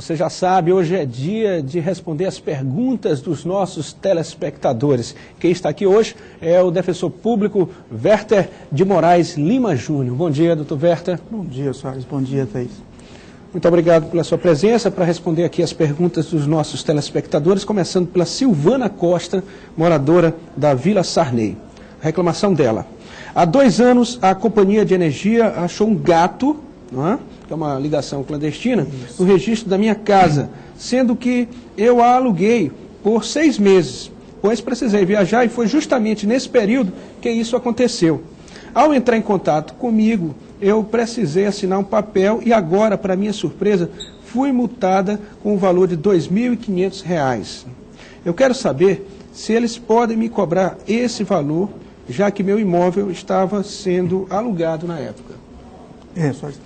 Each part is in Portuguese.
você já sabe, hoje é dia de responder as perguntas dos nossos telespectadores. Quem está aqui hoje é o defensor público Werther de Moraes Lima Júnior. Bom dia, doutor Werther. Bom dia, Soares. Bom dia, Thaís. Muito obrigado pela sua presença para responder aqui as perguntas dos nossos telespectadores, começando pela Silvana Costa, moradora da Vila Sarney. A reclamação dela. Há 2 anos, a companhia de energia achou um gato, não é? Que é uma ligação clandestina, no registro da minha casa, sendo que eu a aluguei por 6 meses, pois precisei viajar e foi justamente nesse período que isso aconteceu. Ao entrar em contato comigo, eu precisei assinar um papel e agora, para minha surpresa, fui multada com o valor de R$ 2.500. Eu quero saber se eles podem me cobrar esse valor, já que meu imóvel estava sendo alugado na época. Soares.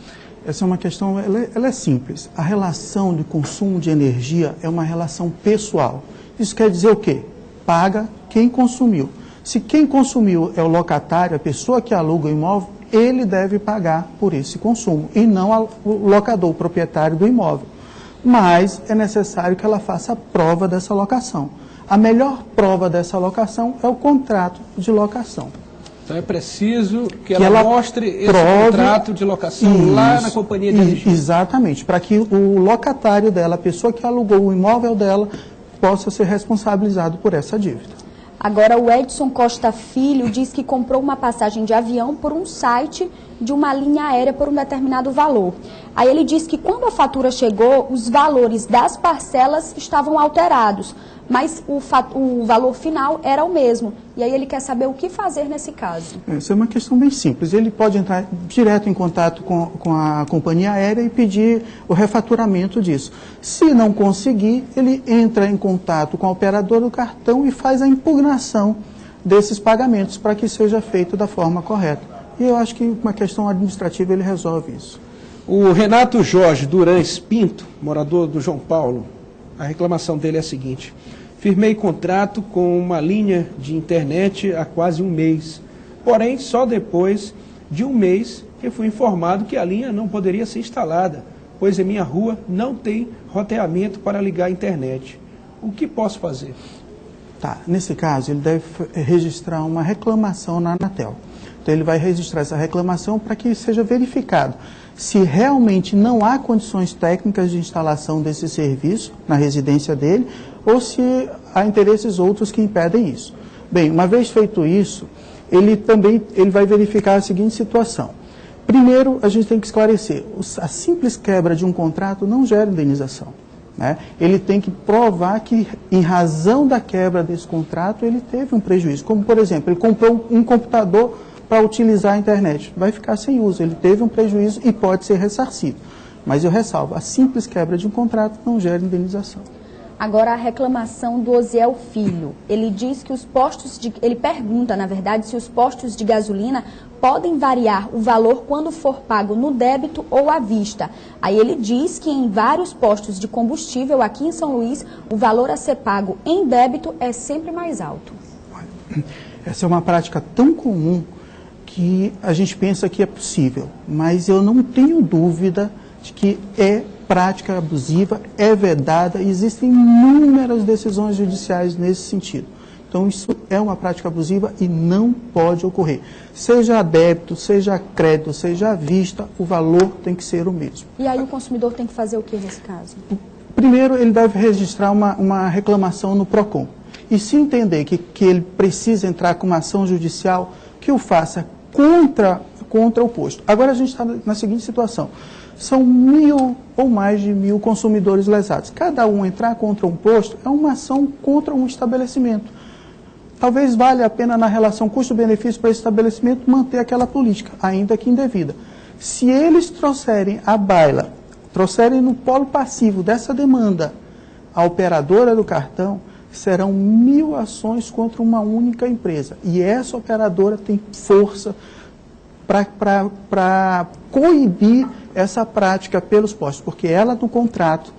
Essa é uma questão, ela é simples. A relação de consumo de energia é uma relação pessoal. Isso quer dizer o quê? Paga quem consumiu. Se quem consumiu é o locatário, a pessoa que aluga o imóvel, ele deve pagar por esse consumo, e não o locador, o proprietário do imóvel. Mas é necessário que ela faça a prova dessa locação. A melhor prova dessa locação é o contrato de locação. Então é preciso que ela mostre esse contrato de locação lá na companhia de energia. Exatamente, para que o locatário dela, a pessoa que alugou o imóvel dela, possa ser responsabilizado por essa dívida. Agora, o Edson Costa Filho diz que comprou uma passagem de avião por um site de uma linha aérea por um determinado valor. Aí ele diz que quando a fatura chegou, os valores das parcelas estavam alterados, mas o valor final era o mesmo. E aí ele quer saber o que fazer nesse caso. Essa é uma questão bem simples. Ele pode entrar direto em contato com a companhia aérea e pedir o refaturamento disso. Se não conseguir, ele entra em contato com a operadora do cartão e faz a impugnação desses pagamentos para que seja feito da forma correta. E eu acho que uma questão administrativa ele resolve isso. O Renato Jorge Durães Pinto, morador do João Paulo, a reclamação dele é a seguinte: firmei contrato com uma linha de internet há quase 1 mês, porém só depois de 1 mês que fui informado que a linha não poderia ser instalada, pois em minha rua não tem roteamento para ligar a internet. O que posso fazer? Nesse caso ele deve registrar uma reclamação na Anatel. Então ele vai registrar essa reclamação para que seja verificado se realmente não há condições técnicas de instalação desse serviço na residência dele ou se há interesses outros que impedem isso. Bem, uma vez feito isso, ele vai verificar a seguinte situação. Primeiro, a gente tem que esclarecer, a simples quebra de um contrato não gera indenização, né? Ele tem que provar que, em razão da quebra desse contrato, ele teve um prejuízo. Como, por exemplo, ele comprou um computador para utilizar a internet, vai ficar sem uso, ele teve um prejuízo e pode ser ressarcido. Mas eu ressalvo, a simples quebra de um contrato não gera indenização. Agora a reclamação do Osiel Filho, ele diz que ele pergunta, na verdade, se os postos de gasolina podem variar o valor quando for pago no débito ou à vista. Aí ele diz que em vários postos de combustível aqui em São Luís, o valor a ser pago em débito é sempre mais alto. Essa é uma prática tão comum que a gente pensa que é possível, mas eu não tenho dúvida de que é prática abusiva, é vedada, e existem inúmeras decisões judiciais nesse sentido. Então isso é uma prática abusiva e não pode ocorrer. Seja a débito, seja a crédito, seja à vista, o valor tem que ser o mesmo. E aí o consumidor tem que fazer o que nesse caso? Primeiro, ele deve registrar uma reclamação no PROCON. E se entender que ele precisa entrar com uma ação judicial, que o faça contra o posto. Agora a gente está na seguinte situação. São 1.000 ou mais de 1.000 consumidores lesados. Cada um entrar contra um posto é uma ação contra um estabelecimento. Talvez valha a pena, na relação custo-benefício para esse estabelecimento, manter aquela política, ainda que indevida. Se eles trouxerem à baila, trouxerem no polo passivo dessa demanda a operadora do cartão, serão 1.000 ações contra uma única empresa. E essa operadora tem força para coibir essa prática pelos postos, porque ela no contrato,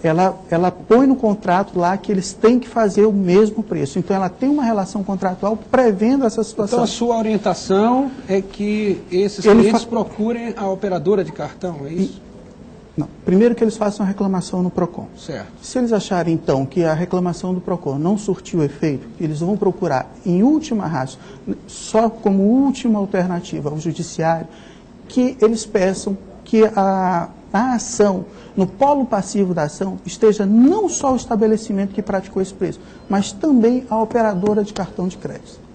ela põe no contrato lá que eles têm que fazer o mesmo preço. Então ela tem uma relação contratual prevendo essa situação. Então a sua orientação é que esses clientes procurem a operadora de cartão, é isso? Não. Primeiro que eles façam a reclamação no PROCON. Certo. Se eles acharem, então, que a reclamação do PROCON não surtiu efeito, eles vão procurar, em última ratio, só como última alternativa ao judiciário, que eles peçam que a ação, no polo passivo da ação, esteja não só o estabelecimento que praticou esse preço, mas também a operadora de cartão de crédito.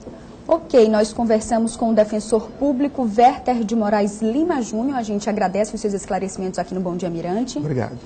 Ok, nós conversamos com o defensor público Werther de Moraes Lima Júnior. A gente agradece os seus esclarecimentos aqui no Bom Dia Mirante. Obrigado.